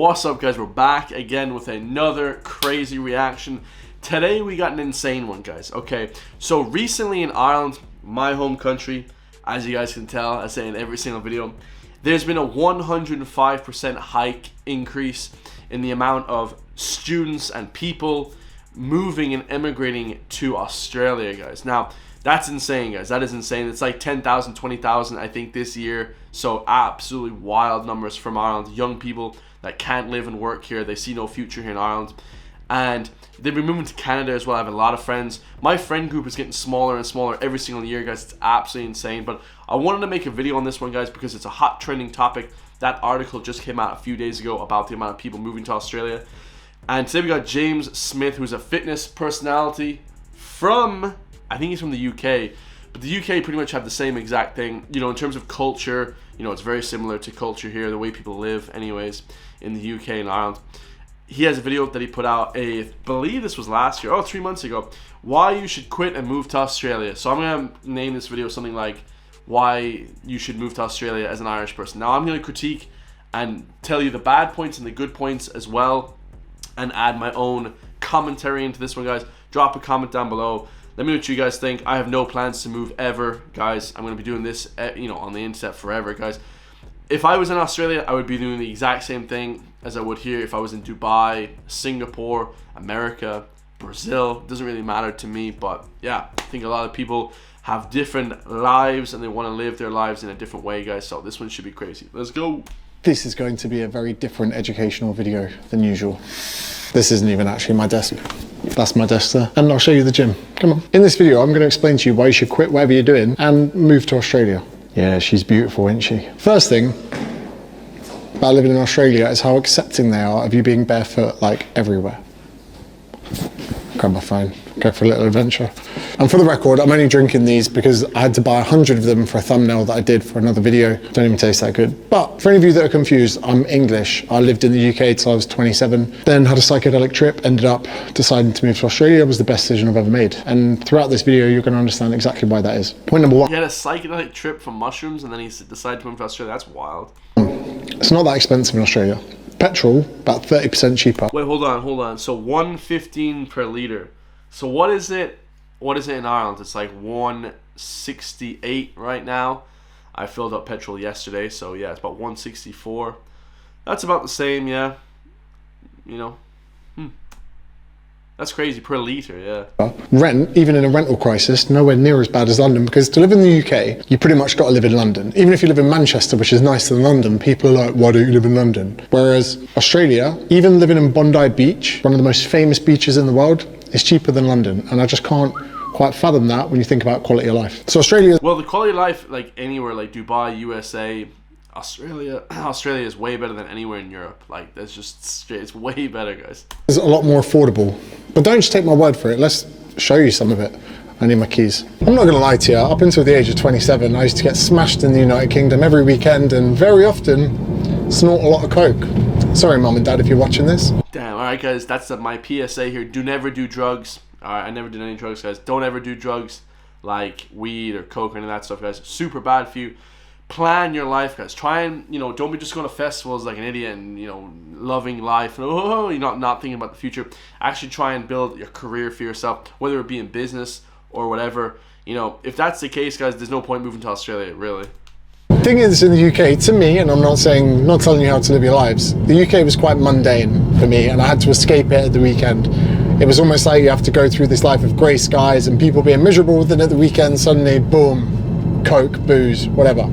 What's up, guys? We're back again with another crazy reaction. Today we got an insane one, guys. Okay, so recently in Ireland, my home country, as you guys can tell, I say in every single video, there's been a 105% hike increase in the amount of students and people moving and immigrating to Australia, guys. Now, that's insane, guys. That is insane. It's like 10,000, 20,000, I think, this year. So absolutely wild numbers from Ireland. Young people that can't live and work here. They see no future here in Ireland. And they've been moving to Canada as well. I have a lot of friends. My friend group is getting smaller and smaller every single year, guys. It's absolutely insane. But I wanted to make a video on this one, guys, because it's a hot trending topic. That article just came out a few days ago about the amount of people moving to Australia. And today we got James Smith, who's a fitness personality from, I think he's from the UK. But the UK pretty much have the same exact thing. You know, in terms of culture, you know, it's very similar to culture here, the way people live anyways, in the UK and Ireland. He has a video that he put out, I believe this was last year, 3 months ago, why you should quit and move to Australia. So I'm going to name this video something like, why you should move to Australia as an Irish person. Now I'm going to critique and tell you the bad points and the good points as well, and add my own commentary into this one, guys. Drop a comment down below. Let me know what you guys think. I have no plans to move ever, guys. I'm going to be doing this, you know, on the internet forever, guys. If I was in Australia, I would be doing the exact same thing as I would here if I was in Dubai, Singapore, America, Brazil. It doesn't really matter to me, but yeah, I think a lot of people have different lives and they want to live their lives in a different way, guys. So this one should be crazy. Let's go. This is going to be a very different educational video than usual. This isn't even actually my desk. That's my desk there. And I'll show you the gym. Come on. In this video, I'm going to explain to you why you should quit whatever you're doing and move to Australia. Yeah, she's beautiful, isn't she? First thing about living in Australia is how accepting they are of you being barefoot, like, everywhere. Grab my phone, go for a little adventure. And for the record, I'm only drinking these because I had to buy 100 of them for a thumbnail that I did for another video. Don't even taste that good. But for any of you that are confused, I'm English. I lived in the UK till I was 27, then had a psychedelic trip, ended up deciding to move to Australia. It was the best decision I've ever made. And throughout this video, you're going to understand exactly why that is. Point number one. He had a psychedelic trip from mushrooms and then he decided to move to Australia. That's wild. It's not that expensive in Australia. Petrol, about 30% cheaper. Wait, hold on. So $1.15 per liter. So what is it? What is it in Ireland? It's like $1.68 right now. I filled up petrol yesterday, so yeah, it's about $1.64. That's about the same, yeah. You know, that's crazy per liter, yeah. Rent, even in a rental crisis, nowhere near as bad as London, because to live in the UK, you pretty much got to live in London. Even if you live in Manchester, which is nicer than London, people are like, why don't you live in London? Whereas Australia, even living in Bondi Beach, one of the most famous beaches in the world, is cheaper than London. And I just can't quite fathom that when you think about quality of life. So Australia... Well, the quality of life, like anywhere, like Dubai, USA, Australia is way better than anywhere in Europe. Like, that's just straight, it's way better, guys. It's a lot more affordable. But don't just take my word for it. Let's show you some of it. I need my keys. I'm not going to lie to you. Up until the age of 27, I used to get smashed in the United Kingdom every weekend and very often snort a lot of coke. Sorry, Mum and Dad, if you're watching this. Damn, alright, guys, that's my PSA here. Do never do drugs. Alright, I never did any drugs, guys. Don't ever do drugs like weed or coke or any of that stuff, guys. Super bad for you. Plan your life, guys. Try and, you know, don't be just going to festivals like an idiot and, you know, loving life and you're not thinking about the future. Actually try and build your career for yourself, whether it be in business or whatever. You know, if that's the case, guys, there's no point moving to Australia, really. Thing is, in the UK, to me, and I'm not telling you how to live your lives, the UK was quite mundane for me, and I had to escape it at the weekend. It was almost like you have to go through this life of grey skies and people being miserable, with it at the weekend, suddenly, boom, coke, booze, whatever.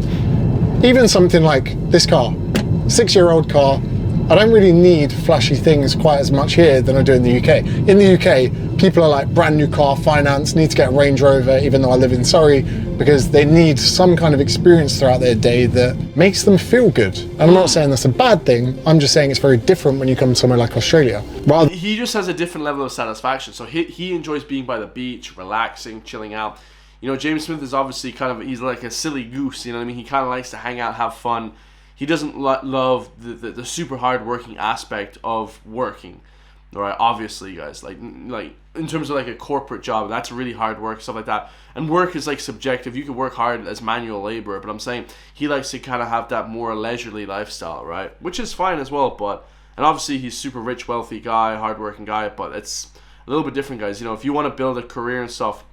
Even something like this car, 6-year-old car. I don't really need flashy things quite as much here than I do in the UK. In the UK, people are like, brand new car, finance, need to get a Range Rover, even though I live in Surrey, because they need some kind of experience throughout their day that makes them feel good. And I'm not saying that's a bad thing, I'm just saying it's very different when you come to somewhere like Australia. He just has a different level of satisfaction. So he enjoys being by the beach, relaxing, chilling out. You know, James Smith is obviously he's like a silly goose, you know what I mean? He kind of likes to hang out, have fun. He doesn't love the super hard working aspect of working, all right? Obviously, guys, like in terms of like a corporate job, that's really hard work, stuff like that. And work is like subjective. You can work hard as manual labor, but I'm saying he likes to kind of have that more leisurely lifestyle, right? Which is fine as well, but And obviously he's super rich, wealthy guy, hardworking guy, but it's a little bit different, guys. You know, if you want to build a career and stuff,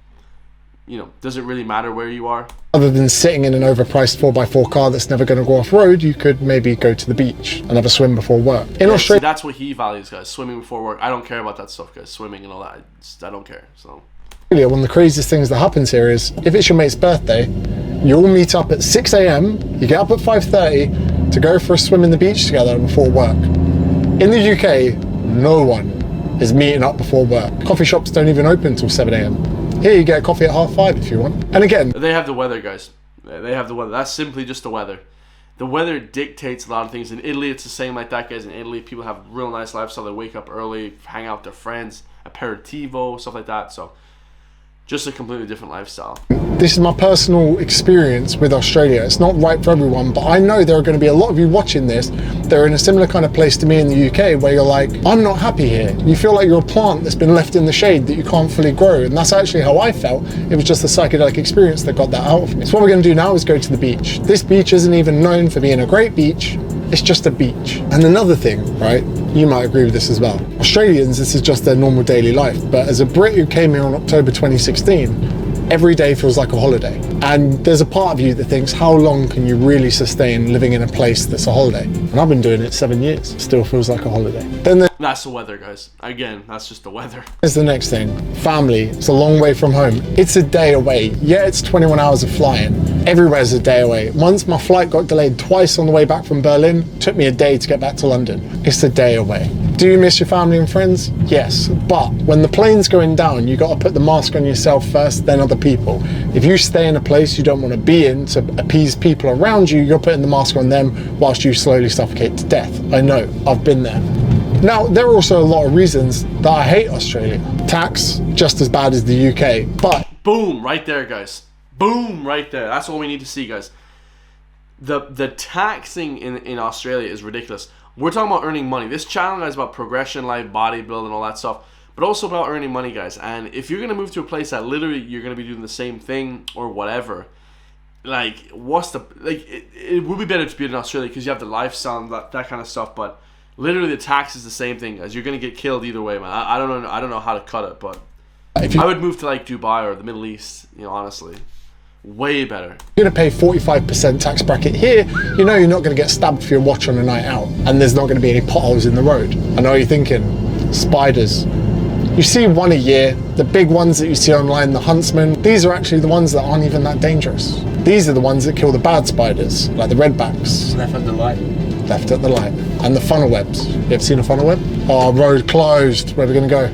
you know, does it really matter where you are? Other than sitting in an overpriced 4x4 car that's never going to go off-road, you could maybe go to the beach and have a swim before work. In Australia, see, that's what he values, guys. Swimming before work. I don't care about that stuff, guys. Swimming and all that. I don't care, so... one of the craziest things that happens here is if it's your mate's birthday, you all meet up at 6 a.m, you get up at 5:30 to go for a swim in the beach together before work. In the UK, no one is meeting up before work. Coffee shops don't even open until 7 a.m. Here you get a coffee at 5:30 if you want. And again, they have the weather, guys. They have the weather. That's simply just the weather. The weather dictates a lot of things. In Italy, it's the same like that, guys. In Italy, people have a real nice lifestyle. They wake up early, hang out with their friends, aperitivo, stuff like that. So just a completely different lifestyle. This is my personal experience with Australia. It's not right for everyone, but I know there are going to be a lot of you watching this. They're in a similar kind of place to me in the UK where you're like, I'm not happy here. You feel like you're a plant that's been left in the shade that you can't fully grow. And that's actually how I felt. It was just the psychedelic experience that got that out of me. So what we're going to do now is go to the beach. This beach isn't even known for being a great beach. It's just a beach. And another thing, right? You might agree with this as well. Australians, this is just their normal daily life. But as a Brit who came here in October 2016, every day feels like a holiday. And there's a part of you that thinks, how long can you really sustain living in a place that's a holiday? And I've been doing it 7 years. Still feels like a holiday. Then that's the weather, guys. Again, that's just the weather. There's the next thing. Family. It's a long way from home. It's a day away. Yeah, it's 21 hours of flying. Everywhere's a day away. Once my flight got delayed twice on the way back from Berlin. It took me a day to get back to London. It's a day away. Do you miss your family and friends? Yes. But when the plane's going down, you got to put the mask on yourself first, then other people. If you stay in a place you don't want to be in to appease people around you, you're putting the mask on them whilst you slowly suffocate to death. I know, I've been there. Now, there are also a lot of reasons that I hate Australia. Tax, just as bad as the UK, but... Boom, right there, guys. Boom, right there. That's all we need to see, guys. The taxing in Australia is ridiculous. We're talking about earning money. This channel, guys, is about progression, life, bodybuilding, all that stuff. But also about earning money, guys. And if you're going to move to a place that literally you're going to be doing the same thing or whatever, like, what's the... Like, it would be better to be in Australia because you have the lifestyle and that kind of stuff. But literally the tax is the same thing, guys. You're going to get killed either way, man. I don't know how to cut it, but I would move to, like, Dubai or the Middle East, you know, honestly. Way better. You're going to pay 45% tax bracket here, you know you're not going to get stabbed for your watch on a night out, and there's not going to be any potholes in the road. I know you're thinking, spiders. You see one a year, the big ones that you see online, the huntsman, these are actually the ones that aren't even that dangerous. These are the ones that kill the bad spiders, like the redbacks. Left at the light. Left at the light. And the funnel webs. You ever seen a funnel web? Oh, road closed. Where are we going to go?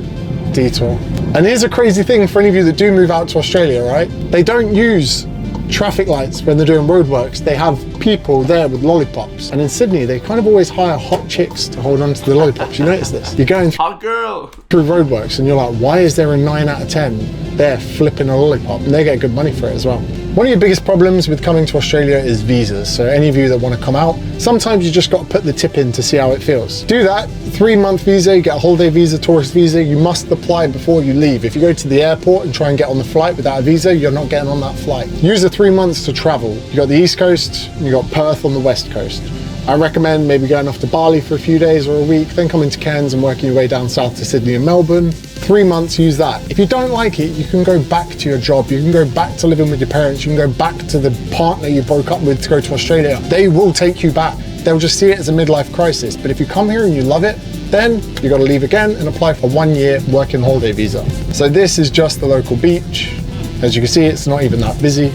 Detour. And here's a crazy thing for any of you that do move out to Australia, right? They don't use traffic lights when they're doing roadworks. They have people there with lollipops. And in Sydney, they kind of always hire hot chicks to hold on to the lollipops. You notice this? You're going hot girl through roadworks and you're like, why is there a 9 out of 10 there flipping a lollipop? And they get good money for it as well. One of your biggest problems with coming to Australia is visas. So any of you that want to come out, sometimes you just got to put the tip in to see how it feels. Do that, 3-month visa, you get a holiday visa, tourist visa, you must apply before you leave. If you go to the airport and try and get on the flight without a visa, you're not getting on that flight. Use the 3 months to travel. You got the East Coast, you got Perth on the West Coast. I recommend maybe going off to Bali for a few days or a week, then coming to Cairns and working your way down south to Sydney and Melbourne. 3 months, use that. If you don't like it, you can go back to your job. You can go back to living with your parents. You can go back to the partner you broke up with to go to Australia. They will take you back. They'll just see it as a midlife crisis. But if you come here and you love it, then you got to leave again and apply for a 1-year working holiday visa. So this is just the local beach. As you can see, it's not even that busy.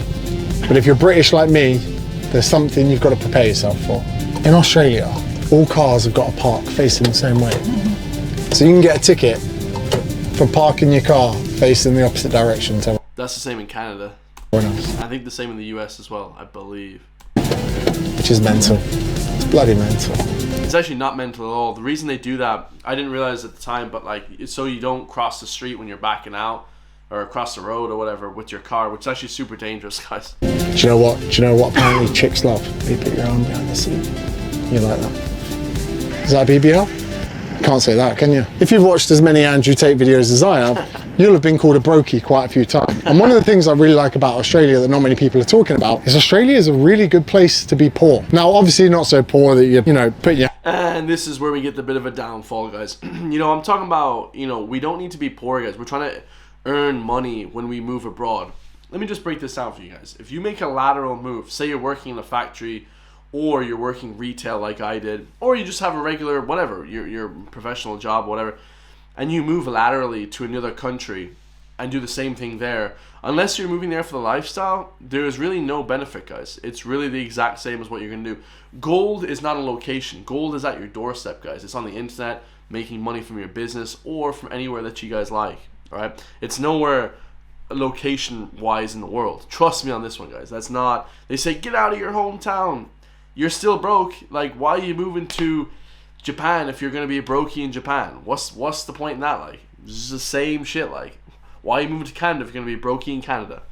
But if you're British like me, there's something you've got to prepare yourself for. In Australia, all cars have got to park facing the same way. So you can get a ticket for parking your car facing the opposite direction. That's the same in Canada. Very nice. I think the same in the US as well, I believe. Which is mental. It's bloody mental. It's actually not mental at all. The reason they do that, I didn't realize at the time, but like, it's so you don't cross the street when you're backing out or across the road or whatever with your car, which is actually super dangerous, guys. Do you know what? Apparently chicks love? You put your arm behind the seat. You like that? Is that BBL? Can't say that, can you? If you've watched as many Andrew Tate videos as I have, you'll have been called a brokey quite a few times. And one of the things I really like about Australia that not many people are talking about is Australia is a really good place to be poor. Now, obviously not so poor that you know, put your... And this is where we get the bit of a downfall, guys. You know, I'm talking about, you know, we don't need to be poor, guys. We're trying to earn money when we move abroad. Let me just break this down for you guys. If you make a lateral move, say you're working in a factory, or you're working retail like I did, or you just have a regular, whatever, your professional job, whatever, and you move laterally to another country and do the same thing there, unless you're moving there for the lifestyle, there is really no benefit, guys. It's really the exact same as what you're going to do. Gold is not a location. Gold is at your doorstep, guys. It's on the internet, making money from your business or from anywhere that you guys like, all right? It's nowhere location-wise in the world. Trust me on this one, guys. That's not... They say, get out of your hometown. You're still broke. Like, why are you moving to Japan if you're gonna be a brokey in Japan? What's the point in that? Like, this is the same shit. Like, why are you moving to Canada if you're gonna be a brokey in Canada?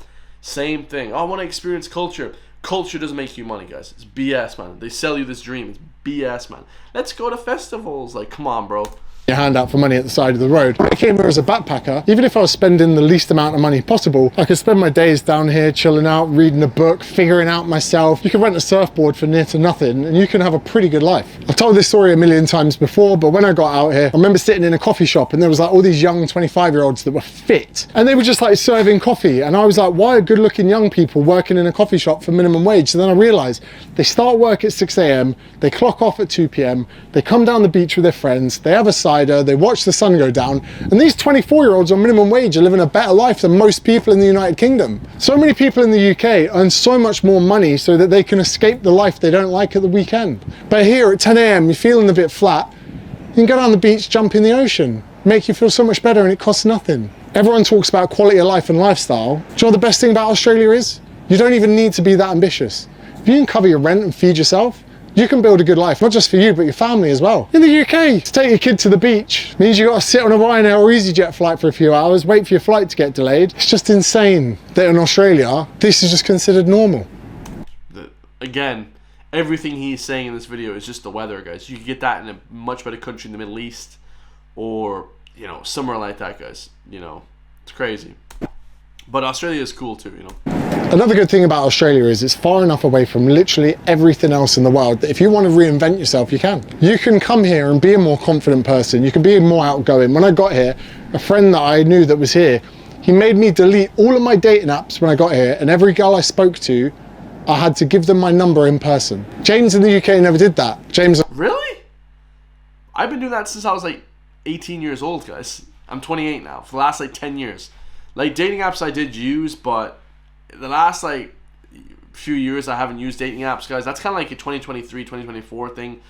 Same thing. Oh, I want to experience culture. Culture doesn't make you money, guys. It's BS, man. They sell you this dream. It's BS, man. Let's go to festivals. Like, come on, bro. Your hand out for money at the side of the road. I came here as a backpacker. Even if I was spending the least amount of money possible, I could spend my days down here chilling out, reading a book, figuring out myself. You can rent a surfboard for near to nothing and you can have a pretty good life. I've told this story a million times before, but when I got out here, I remember sitting in a coffee shop and there was like all these young 25-year-olds that were fit and they were just like serving coffee. And I was like, why are good looking young people working in a coffee shop for minimum wage? So then I realized they start work at 6 a.m, they clock off at 2 p.m, they come down the beach with their friends, they have a cider, they watch the sun go down, and these 24-year-olds on minimum wage are living a better life than most people in the United Kingdom. So many people in the UK earn so much more money so that they can escape the life they don't like at the weekend. But here at 10 a.m, you're feeling a bit flat, you can go down the beach, jump in the ocean, make you feel so much better and it costs nothing. Everyone talks about quality of life and lifestyle. Do you know what the best thing about Australia is? You don't even need to be that ambitious. If you can cover your rent and feed yourself, you can build a good life, not just for you, but your family as well. In the UK, to take your kid to the beach means you got to sit on a Ryanair or EasyJet flight for a few hours, wait for your flight to get delayed. It's just insane that in Australia, this is just considered normal. Again, everything he's saying in this video is just the weather, guys. You can get that in a much better country in the Middle East or, you know, somewhere like that, guys. You know, it's crazy. But Australia is cool too, you know. Another good thing about Australia is it's far enough away from literally everything else in the world that if you want to reinvent yourself, you can. You can come here and be a more confident person. You can be more outgoing. When I got here, a friend that I knew that was here, he made me delete all of my dating apps when I got here, and every girl I spoke to, I had to give them my number in person. James in the UK never did that. James... Really? I've been doing that since I was like 18 years old, guys. I'm 28 now, for the last like 10 years. Like, dating apps I did use, but the last like few years I haven't used dating apps, guys. That's kind of like a 2023, 2024 thing.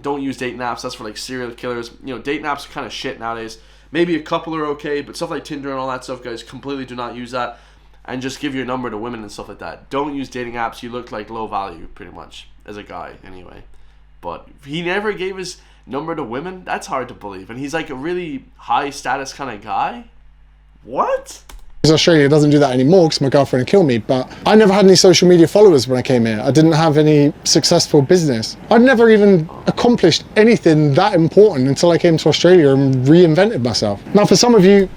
Don't use dating apps. That's for like serial killers. You know, dating apps are kind of shit nowadays. Maybe a couple are okay, but stuff like Tinder and all that stuff, guys, completely do not use that. And just give your number to women and stuff like that. Don't use dating apps. You look like low value, pretty much, as a guy, anyway. But he never gave his number to women? That's hard to believe. And he's like a really high status kind of guy? What? Australia doesn't do that anymore because my girlfriend would kill me, but I never had any social media followers when I came here. I didn't have any successful business. I'd never even accomplished anything that important until I came to Australia and reinvented myself. Now for some of you...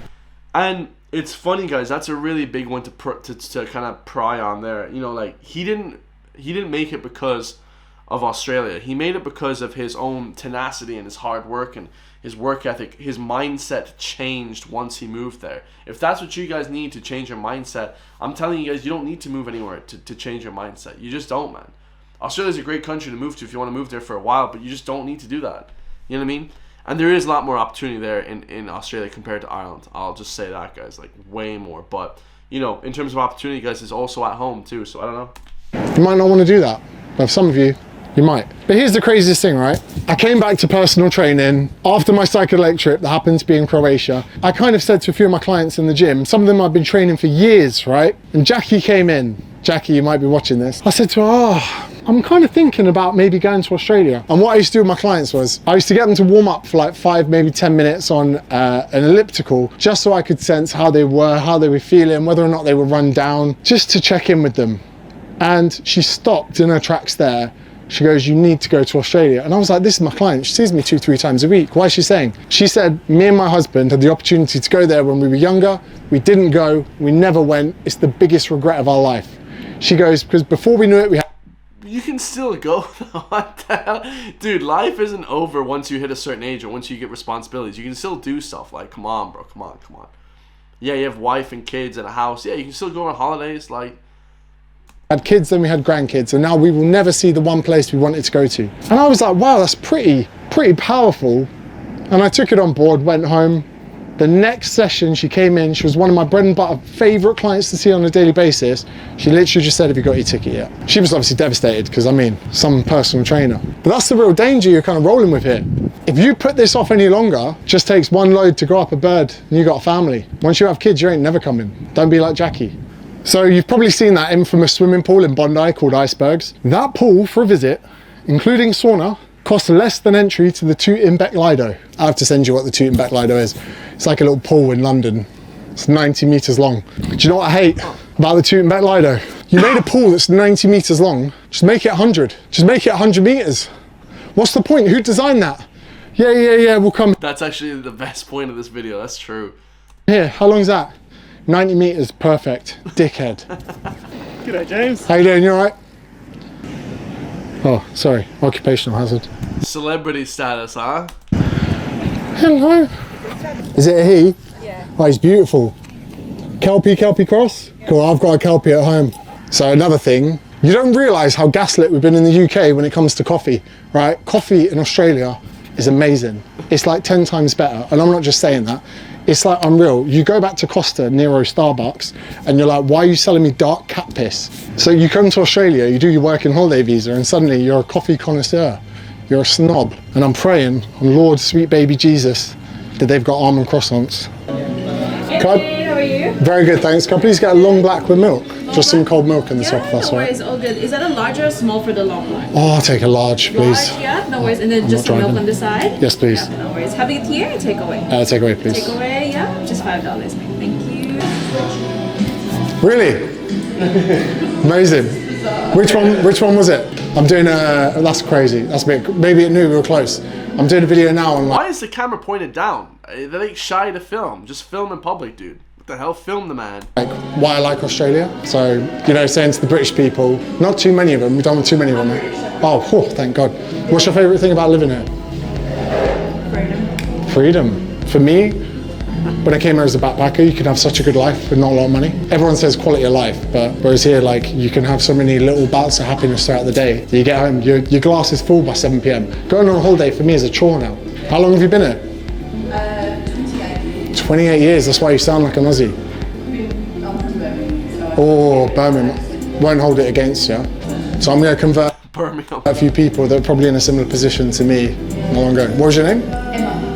And it's funny, guys, that's a really big one to kind of pry on there. You know, like, he didn't make it because of Australia. He made it because of his own tenacity and his hard work and his work ethic. His mindset changed once he moved there. If that's what you guys need to change your mindset, I'm telling you guys, you don't need to move anywhere to change your mindset. You just don't, man. Australia's a great country to move to if you want to move there for a while, but you just don't need to do that. You know what I mean? And there is a lot more opportunity there in Australia compared to Ireland. I'll just say that, guys, like way more. But, you know, in terms of opportunity, guys, it's also at home too, so I don't know. You might not want to do that, but some of you might. But here's the craziest thing, right? I came back to personal training after my psychedelic trip that happened to be in Croatia. I kind of said to a few of my clients in the gym, some of them I've been training for years, right? And Jackie came in. Jackie, you might be watching this. I said to her, I'm kind of thinking about maybe going to Australia. And what I used to do with my clients was, I used to get them to warm up for like 5, maybe 10 minutes on an elliptical, just so I could sense how they were feeling, whether or not they were run down, just to check in with them. And she stopped in her tracks there She goes, you need to go to Australia. And I was like, this is my client. She sees me 2-3 times a week. Why is she saying? She said, me and my husband had the opportunity to go there when we were younger. We didn't go. We never went. It's the biggest regret of our life. She goes, because before we knew it, we had... You can still go. What the hell? Dude, life isn't over once you hit a certain age or once you get responsibilities. You can still do stuff. Like, come on, bro. Come on. Yeah, you have wife and kids and a house. Yeah, you can still go on holidays. Like, had kids, then we had grandkids, and now we will never see the one place we wanted to go to. And I was like, wow, that's pretty powerful. And I took it on board, went home. The next session she came in, she was one of my bread and butter favorite clients to see on a daily basis. She literally just said, have you got your ticket yet? She was obviously devastated because, I mean, some personal trainer. But that's the real danger you're kind of rolling with here. If you put this off any longer, it just takes one load to grow up a bird and you got a family. Once you have kids, you ain't never coming. Don't be like Jackie. So you've probably seen that infamous swimming pool in Bondi called Icebergs. That pool for a visit, including sauna, costs less than entry to the Tooting Bec Lido. I have to send you what the Tooting Bec Lido is. It's like a little pool in London. It's 90 meters long. Do you know what I hate about the Tooting Bec Lido? You made a pool that's 90 meters long, just make it 100. Just make it 100 meters. What's the point? Who designed that? Yeah, we'll come. that's actually the best point of this video. That's true. Here, how long is that? 90 meters, perfect. Dickhead. G'day, James. How you doing? You all right? Oh, sorry, occupational hazard. Celebrity status, huh? Hello. Is it a he? Yeah. Oh, he's beautiful. Kelpie cross? Yeah. Cool, I've got a Kelpie at home. So another thing, you don't realise how gaslit we've been in the UK when it comes to coffee, right? Coffee in Australia is amazing. It's like 10 times better, and I'm not just saying that. It's like unreal. You go back to Costa, Nero, Starbucks, and you're like, why are you selling me dark cat piss? So you come to Australia, you do your working holiday visa, and suddenly you're a coffee connoisseur. You're a snob. And I'm praying on Lord, sweet baby Jesus, that they've got almond croissants. Hey, how are you? Very good, thanks. Can I please get a long black with milk? Just some cold milk in the top, if that's no all right. worries, all good. Is that a large or a small for the long one? Oh, I'll take a large, please. Large, yeah, no worries. And then just some milk on the side? Yes, please. Yeah, no worries. Having it here or take away? Take away, please. Take away, yeah, just $5. Thank you. Really? Amazing. Which one was it? I'm doing that's crazy. That's a bit, maybe it knew we were close. I'm doing a video now on like... Why is the camera pointed down? They're like shy to film. Just film in public, dude. What the hell? Film the man. Like why I like Australia. So, you know, saying to the British people, not too many of them, we don't want too many of them. Oh, thank God. What's your favourite thing about living here? Freedom. For me, when I came here as a backpacker, you can have such a good life with not a lot of money. Everyone says quality of life, but whereas here, like, you can have so many little bouts of happiness throughout the day. You get home, your glass is full by 7 p.m. Going on a holiday for me is a chore now. How long have you been here? 28. 28 years, that's why you sound like an Aussie. Oh, Birmingham. Won't hold it against you. So I'm going to convert Birmingham. a few people that are probably in a similar position to me not long ago. What was your name?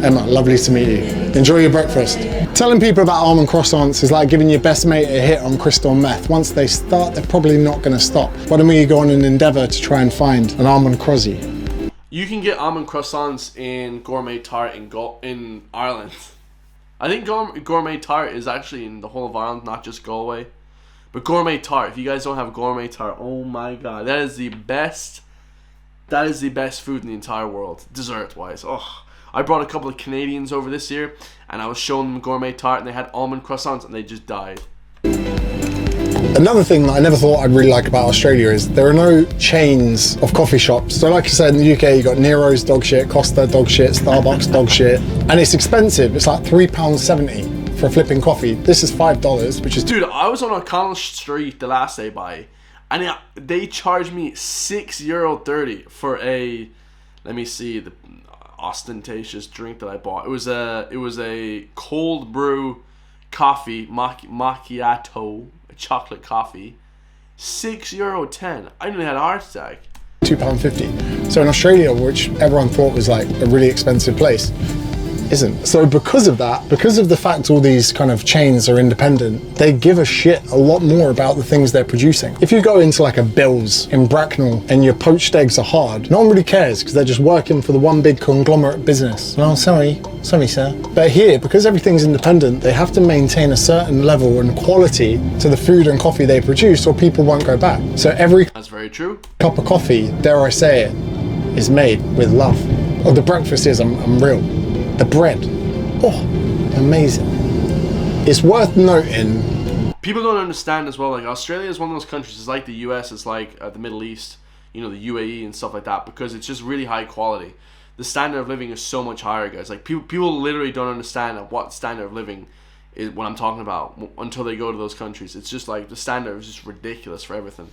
Emma, lovely to meet you. Enjoy your breakfast. Telling people about almond croissants is like giving your best mate a hit on crystal meth. Once they start, they're probably not going to stop. Why don't we go on an endeavour to try and find an almond croissant? You can get almond croissants in Gourmet Tart in Ireland. I think Gourmet Tart is actually in the whole of Ireland, not just Galway. But Gourmet Tart, if you guys don't have Gourmet Tart, oh my god, that is the best food in the entire world, dessert-wise. Oh, I brought a couple of Canadians over this year, and I was showing them Gourmet Tart, and they had almond croissants, and they just died. Another thing that I never thought I'd really like about Australia is there are no chains of coffee shops. So like I said, in the UK, you got Nero's dog shit, Costa dog shit, Starbucks dog shit, and it's expensive. It's like £3.70 for a flipping coffee. This is $5, which is... Dude, I was on O'Connell Street the last day by, and they charged me €6.30 for a, let me see, the ostentatious drink that I bought. It was a cold brew coffee, macchiato, a chocolate coffee, €6.10. I nearly had a heart attack. £2.50. So in Australia, which everyone thought was like a really expensive place, isn't. So because of that, because of the fact all these kind of chains are independent, they give a shit a lot more about the things they're producing. If you go into like a Bill's in Bracknell and your poached eggs are hard, no one really cares because they're just working for the one big conglomerate business. Oh, sorry sir. But here, because everything's independent, they have to maintain a certain level and quality to the food and coffee they produce or people won't go back. So every That's very true. cup of coffee, dare I say it, is made with love. Oh, the breakfast is unreal. The bread, oh, amazing. It's worth noting. People don't understand as well, like Australia is one of those countries, it's like the US, it's like the Middle East, you know, the UAE and stuff like that, because it's just really high quality. The standard of living is so much higher, guys. Like people literally don't understand what standard of living is what I'm talking about until they go to those countries. It's just like the standard is just ridiculous for everything.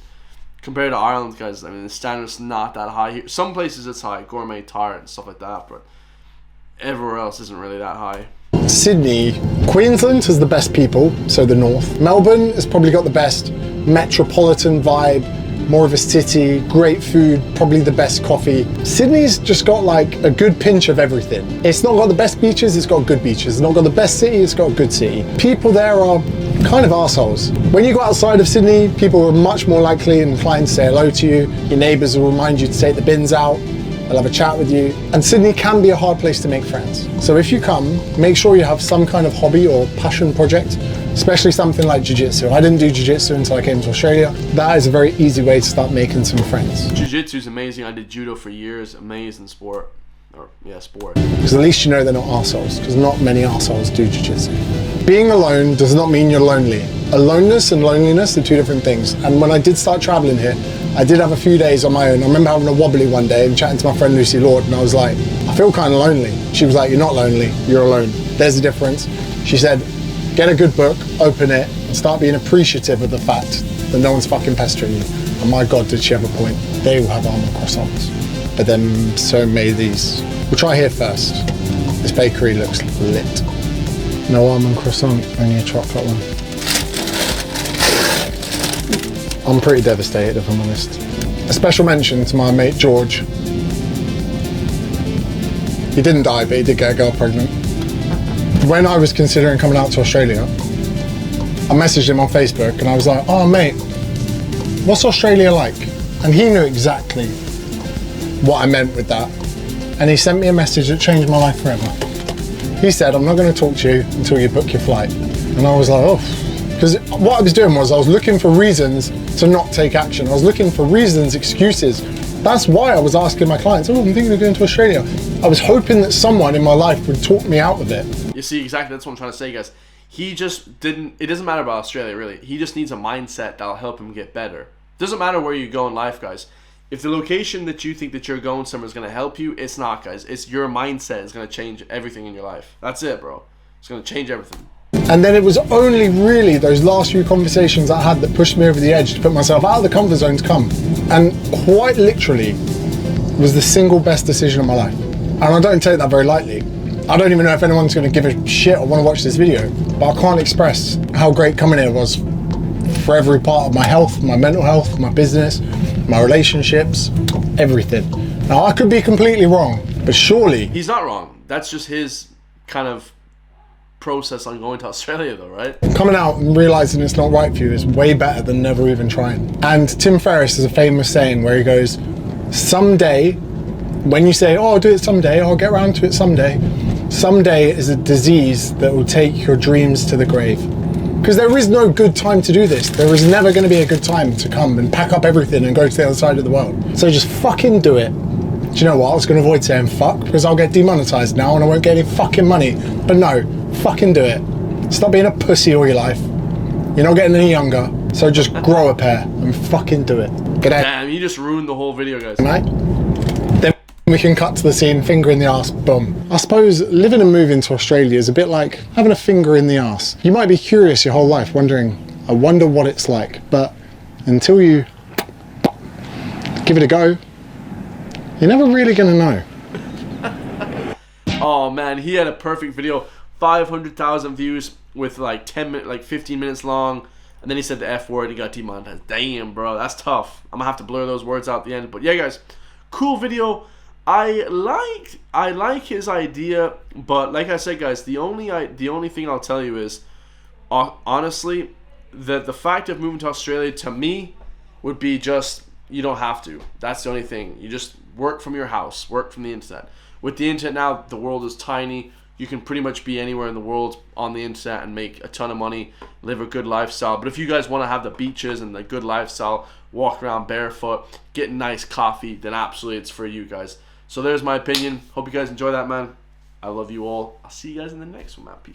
Compared to Ireland, guys, I mean, the standard's not that high here. Some places it's high, gourmet tart and stuff like that, but everywhere else isn't really that high. Sydney, Queensland has the best people, so the north. Melbourne has probably got the best metropolitan vibe, more of a city, great food, probably the best coffee. Sydney's just got like a good pinch of everything. It's not got the best beaches, it's got good beaches. It's not got the best city, it's got a good city. People there are kind of arseholes. When you go outside of Sydney, people are much more likely and inclined to say hello to you. Your neighbours will remind you to take the bins out. They'll have a chat with you. And Sydney can be a hard place to make friends. So if you come, make sure you have some kind of hobby or passion project, especially something like jiu-jitsu. I didn't do jiu-jitsu until I came to Australia. That is a very easy way to start making some friends. Jiu-jitsu is amazing. I did judo for years. Amazing sport. Sport. Because at least you know they're not arseholes, because not many arseholes do jiu-jitsu. Being alone does not mean you're lonely. Aloneness and loneliness are two different things. And when I did start traveling here, I did have a few days on my own. I remember having a wobbly one day and chatting to my friend Lucy Lord, and I was like, I feel kind of lonely. She was like, you're not lonely, you're alone. There's the difference. She said, get a good book, open it, and start being appreciative of the fact that no one's fucking pestering you. And my God, did she have a point. They will have almond croissants. But then so may these. We'll try here first. This bakery looks lit. No almond croissant, only a chocolate one. I'm pretty devastated if I'm honest. A special mention to my mate George. He didn't die, but he did get a girl pregnant. When I was considering coming out to Australia, I messaged him on Facebook and I was like, oh mate, what's Australia like? And he knew exactly what I meant with that. And he sent me a message that changed my life forever. He said, I'm not going to talk to you until you book your flight. And I was like, oh, because what I was doing was I was looking for reasons to not take action. I was looking for reasons, excuses. That's why I was asking my clients, oh, I'm thinking of going to Australia. I was hoping that someone in my life would talk me out of it. You see, exactly, that's what I'm trying to say, guys. He just didn't, it doesn't matter about Australia, really. He just needs a mindset that'll help him get better. It doesn't matter where you go in life, guys. If the location that you think that you're going somewhere is going to help you, it's not, guys. It's your mindset is going to change everything in your life. That's it, bro. It's going to change everything. And then it was only really those last few conversations I had that pushed me over the edge to put myself out of the comfort zone to come. And quite literally was the single best decision of my life. And I don't take that very lightly. I don't even know if anyone's going to give a shit or want to watch this video, but I can't express how great coming here was for every part of my health, my mental health, my business, my relationships, everything. Now I could be completely wrong, but surely... He's not wrong. That's just his kind of process on going to Australia though, right? Coming out and realising it's not right for you is way better than never even trying. And Tim Ferriss has a famous saying where he goes, someday, when you say, oh, I'll do it someday, I'll get around to it someday, someday is a disease that will take your dreams to the grave. Because there is no good time to do this. There is never going to be a good time to come and pack up everything and go to the other side of the world. So just fucking do it. Do you know what? I was going to avoid saying fuck because I'll get demonetized now and I won't get any fucking money. But no, fucking do it. Stop being a pussy all your life. You're not getting any younger. So just grow a pair and fucking do it. Get out. Damn, you just ruined the whole video, guys. Right? Then we can cut to the scene, finger in the arse, boom. I suppose living and moving to Australia is a bit like having a finger in the arse. You might be curious your whole life, wondering, I wonder what it's like. But until you give it a go, you're never really gonna know. Oh man, he had a perfect video. 500,000 views with like 15 minutes long. And then he said the F word and he got demonetized. Damn, bro, that's tough. I'm gonna have to blur those words out at the end. But yeah, guys, cool video. I like his idea, but like I said, guys, the only thing I'll tell you is, honestly, that the fact of moving to Australia to me would be just, you don't have to. That's the only thing. You just work from your house, work from the internet. With the internet now, the world is tiny. You can pretty much be anywhere in the world on the internet and make a ton of money, live a good lifestyle. But if you guys want to have the beaches and the good lifestyle, walk around barefoot, get nice coffee, then absolutely it's for you guys. So there's my opinion. Hope you guys enjoy that, man. I love you all. I'll see you guys in the next one, man. Peace.